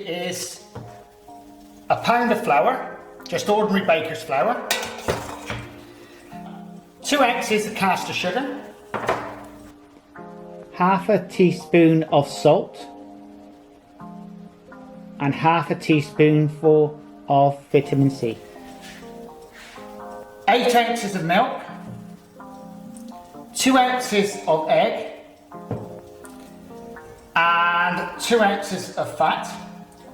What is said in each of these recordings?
Is a pound of flour, just ordinary baker's flour, 2 ounces of caster sugar, half a teaspoon of salt, and half a teaspoonful of vitamin C, 8 ounces of milk, 2 ounces of egg, and 2 ounces of fat,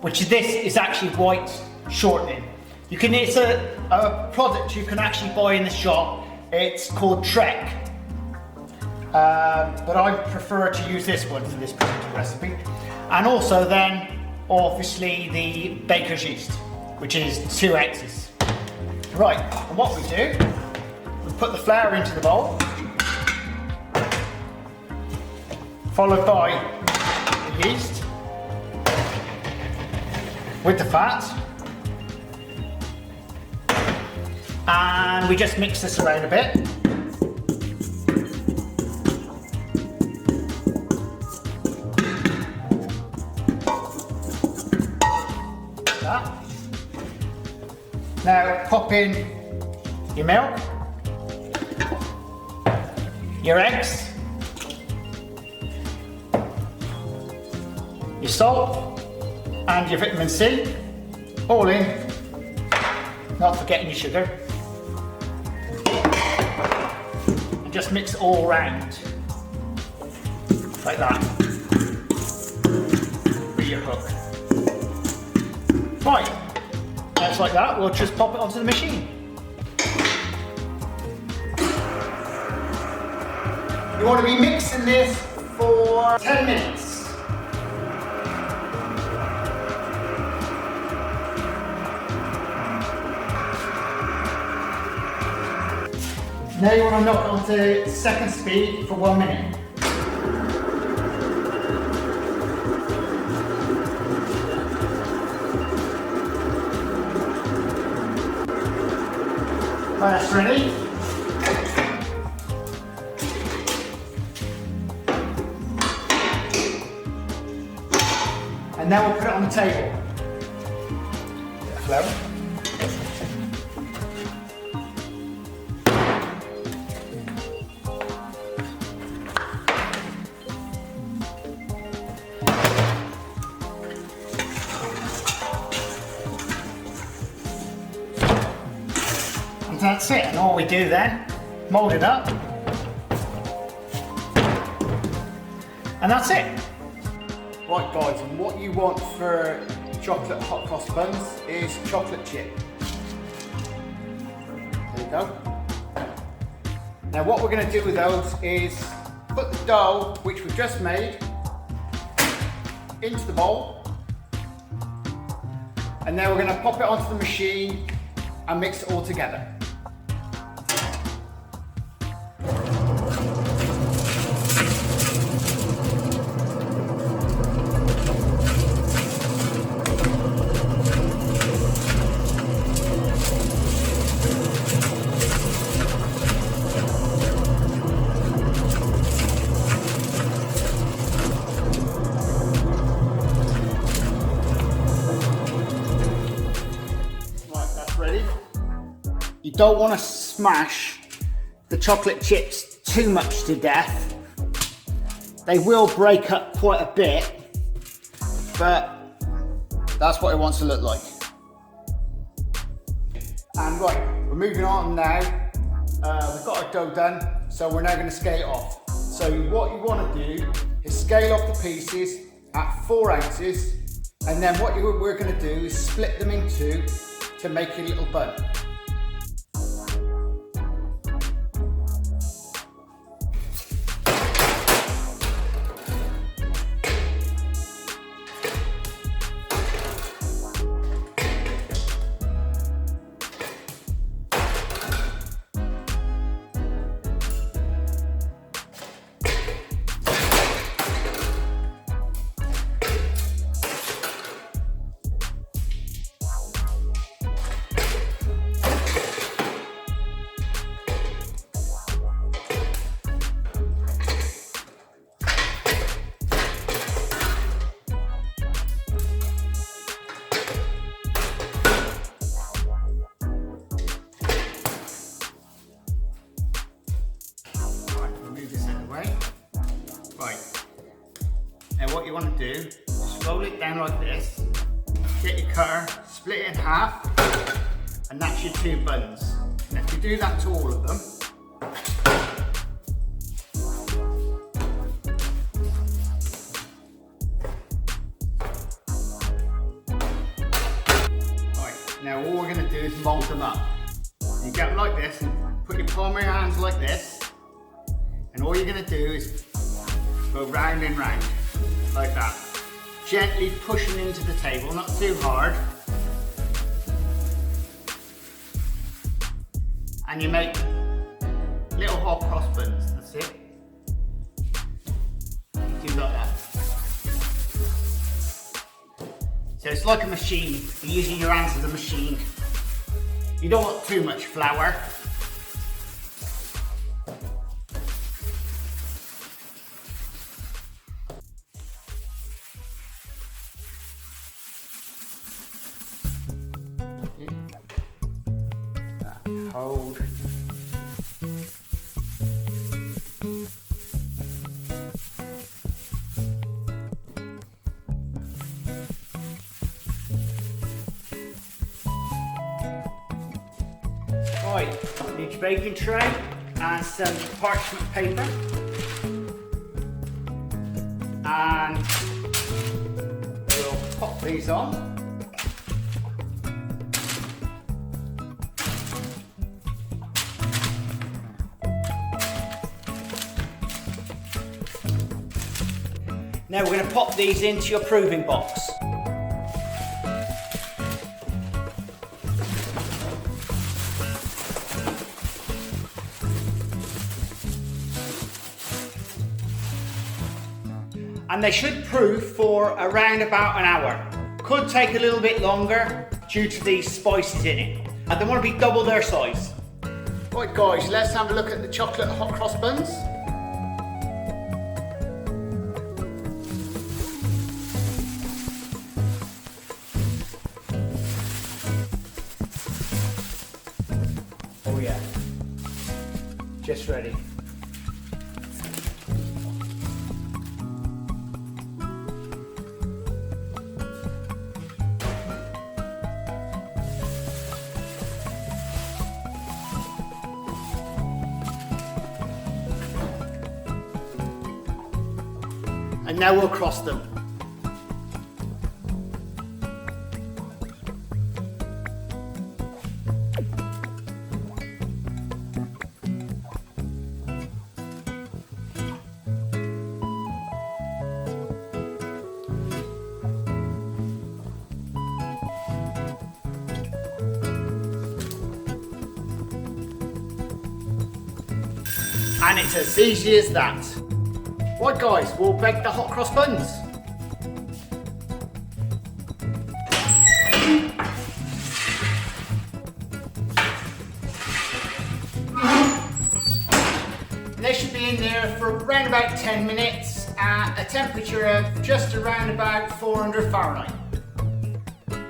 which this is actually white shortening. It's a product you can actually buy in the shop. It's called Trek, but I prefer to use this one for this particular recipe. And also then, obviously, the baker's yeast, which is 2 ounces. Right, and what we do, we put the flour into the bowl, followed by the yeast, with the fat, and we just mix this around a bit. Like that. Now pop in your milk, your eggs, your salt, and your vitamin C, all in, not forgetting your sugar, and just mix it all round, like that, with your hook. Right, that's like that, we'll just pop it onto the machine. You want to be mixing this for 10 minutes. Now you want to knock it onto second speed for 1 minute. Right, that's ready. And now we'll put it on the table. Flour. And that's it, and all we do then, mould it up, and that's it. Right guys, and what you want for chocolate hot cross buns is chocolate chip. There you go. Now what we're going to do with those is put the dough, which we've just made, into the bowl, and then we're going to pop it onto the machine and mix it all together. You don't want to smash the chocolate chips too much to death. They will break up quite a bit, but that's what it wants to look like. And right, we're moving on now. We've got our dough done, so we're now going to scale it off. So what you want to do is scale off the pieces at 4 ounces, and then what we're going to do is split them in two to make a little bun. like this. Get your cutter, split it in half, and that's your 2 buns. And if you do that to all of them, right, now all we're going to do is mould them up. You get them like this, and put your palm of your hands like this, and all you're going to do is go round and round, like that. Gently pushing into the table, not too hard. And you make little hot cross buns, that's it. Do like that. So it's like a machine, you're using your hands as a machine. You don't want too much flour. Hold. Right, need your baking tray and some parchment paper. And we'll pop these on. Now we're going to pop these into your proving box. And they should prove for around about an hour. Could take a little bit longer due to these spices in it. And they want to be double their size. Right guys, let's have a look at the chocolate hot cross buns. Oh yeah, just ready. And now we'll cross them. And it's as easy as that. Right guys, we'll bake the hot cross buns. They should be in there for around about 10 minutes at a temperature of just around about 400 Fahrenheit.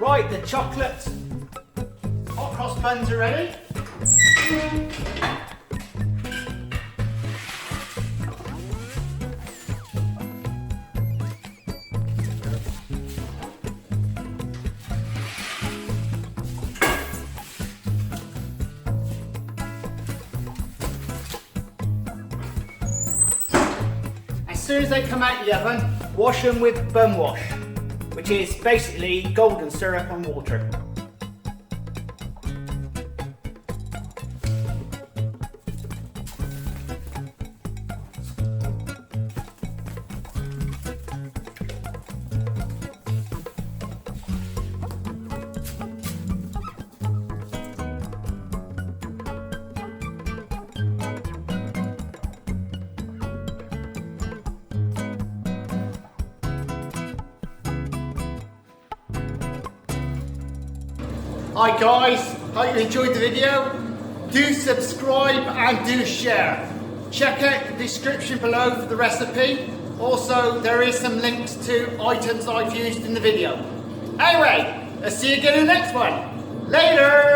Right, the chocolate hot cross buns are ready. As soon as they come out of the oven, wash them with bun wash, which is basically golden syrup and water. Hi guys, hope you enjoyed the video. Do subscribe and do share. Check out the description below for the recipe. Also, there is some links to items I've used in the video. Anyway, let's see you again in the next one. Later!